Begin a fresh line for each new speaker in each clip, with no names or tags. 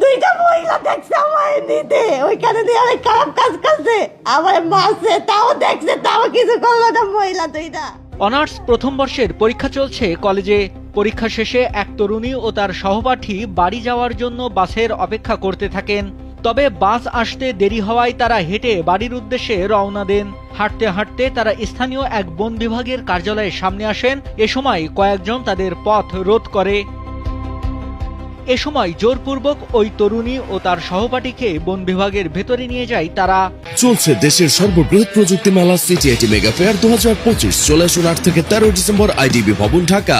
দুইটা মহিলা দেখছে আমার নিতে, ওইখানে দিয়ে অনেক খারাপ কাজ করছে, আমার মারছে, তাও দেখছে, তাও কিছু করলো না মহিলা দুইটা।
অনার্স প্রথম বর্ষের পরীক্ষা চলছে কলেজে। পরীক্ষা শেষে এক তরুণী ও তার সহপাঠী বাড়ি যাওয়ার জন্য বাসের অপেক্ষা করতে থাকেন। তবে বাস আসতে দেরি হওয়ায় তারা হেঁটে বাড়ির উদ্দেশ্যে রওনা দেন। হাঁটতে হাঁটতে তারা স্থানীয় এক বন বিভাগের কার্যালয়ের সামনে আসেন। এ সময় কয়েকজন তাদের পথ রোধ করে। এ সময় জোরপূর্বক ওই তরুণী ও তার সহপাঠীকে বন বিভাগের ভেতরে নিয়ে যায় তারা।
চলছে দেশের সর্ববৃহৎ প্রযুক্তি মেলা সিটি আইটি মেগা ফেয়ার 2025। চলে আসুন 8 থেকে 13 ডিসেম্বর আইডিবি ভবন, ঢাকা।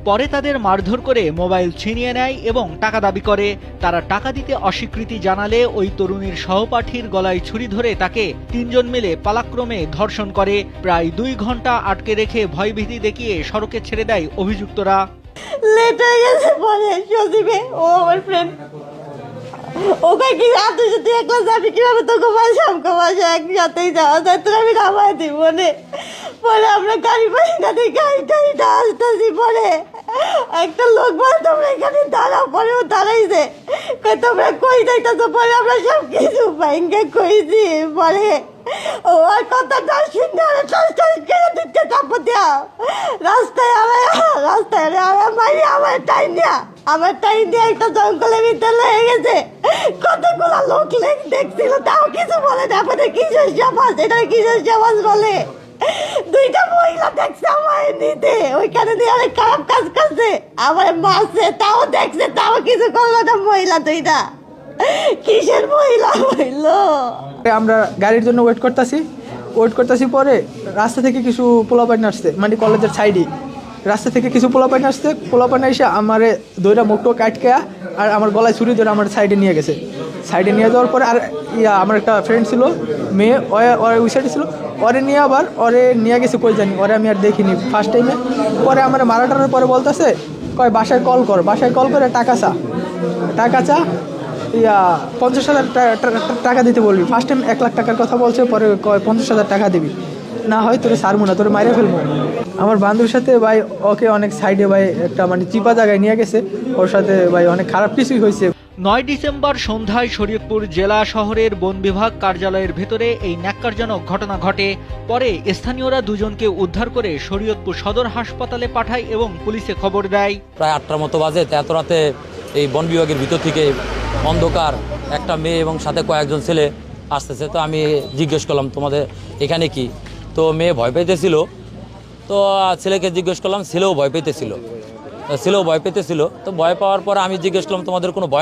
পরে তাদের মারধর করে মোবাইল ছিনিয়ে নেয় এবং টাকা দাবি করে। তারা টাকা দিতে অস্বীকৃতি জানালে ওই তরুণীর সহপাঠীর গলায় ছুরি ধরে তাকে তিনজন মিলে পালাক্রমে ধর্ষণ করে। প্রায় 2 ঘন্টা আটকে রেখে ভয়ভীতি দেখিয়ে সড়কে ছেড়ে দেয় অভিযুক্তরা।
লেট হয়ে গেছে পরে সজীবে, ও আমার ফ্রেন্ড, ওকে কি তুই যদি একলা যাবি কিভাবে তোকে বাসা আমাকে বাসা একসাথেই যাওয়া যায়, তোর আমি নামাই দিব মনে। পরে আমরা গাড়ি পাই না, গাড়িটা আসতেছি, পরে একটা লোক বলে তোমরা এখানে দাঁড়াও, পরে ও দাঁড়াইছে, তোমরা কই যাইতেছো, পরে আমরা সব কিছু বাইঙ্গে কইছি। পরে ও আর কথাটা শুনে কেড়ে দিতে চাপো দেওয়া রাস্তায় আমার মারি, আমার টাইম দেওয়া, আমার টাইম দিয়ে একটা জঙ্গলের ভিতরে লেগে গেছে। কতগুলো লোক দেখছিল, তাও কিছু বলে না। আমাদের কিসের সমাজ, এটা কিসের সমাজ বলে? দুইটা মহিলা দেখছে আমার নিতে, ওইখানে দিয়ে অনেক খারাপ কাজ করছে, আমার মারছে, তাও দেখছে, তাও কিছু করলো না মহিলা দুইটা। কিসের মহিলা হইল?
আমরা গাড়ির জন্য ওয়েট করতেছি। পরে রাস্তা থেকে কিছু পোলাপাইন আসছে, মানে কলেজের সাইডে রাস্তা থেকে কিছু পোলাপাইন আসছে। পোলাপাইন এসে আমারে দইটা মুখটো কাটকে আর আমার গলায় ছুরি ধরে আমার সাইডে নিয়ে গেছে। সাইডে নিয়ে যাওয়ার পরে আর আমার একটা ফ্রেন্ড ছিল, মেয়ে, ওই সাইডে ছিল, ওরে নিয়ে গেছে কই জানি, ওরে আমি আর দেখিনি ফার্স্ট টাইমে। পরে আমার মারাটার পরে বলতেছে কয় বাসায় কল করে টাকা চা 50,000 টাকা দিতে বলবি। ফার্স্ট টাইম 1 লাখ টাকার কথা বলছে, পরে 50,000 টাকা দিবি, না হয় তোরে সারমু না, তোরে মাইরে ফেলবো। আমার বান্ধবীর সাথে ভাই ওকে অনেক সাইডে ভাই একটা মানে চিপা জায়গায় নিয়ে গেছে, ওর সাথে ভাই অনেক খারাপ কিছুই হয়েছে।
9 ডিসেম্বর সন্ধ্যায় শরীয়তপুর জেলা শহরের বন বিভাগ কার্যালয়ের ভেতরে এই ন্যাক্কারজনক ঘটনা ঘটে। পরে স্থানীয়রা দুজনকে উদ্ধার করে শরীয়তপুর সদর হাসপাতালে পাঠায় এবং পুলিশে খবর দেয়।
প্রায় 8টার মতো বাজে, এত রাতে এই বন বিভাগের ভিতর থেকে অন্ধকার একটা মেয়ে এবং সাথে কয়েকজন ছেলে আসতেছে। তো আমি জিজ্ঞেস করলাম তোমাদের এখানে কি, তো মেয়ে ভয় পেতেছিল, তো ছেলেকে জিজ্ঞেস করলাম, ছেলেও ভয় পেতেছিল। তো ভয় পাওয়ার পরে আমি জিজ্ঞেস করলাম তোমাদের কোনো ভয় নেই?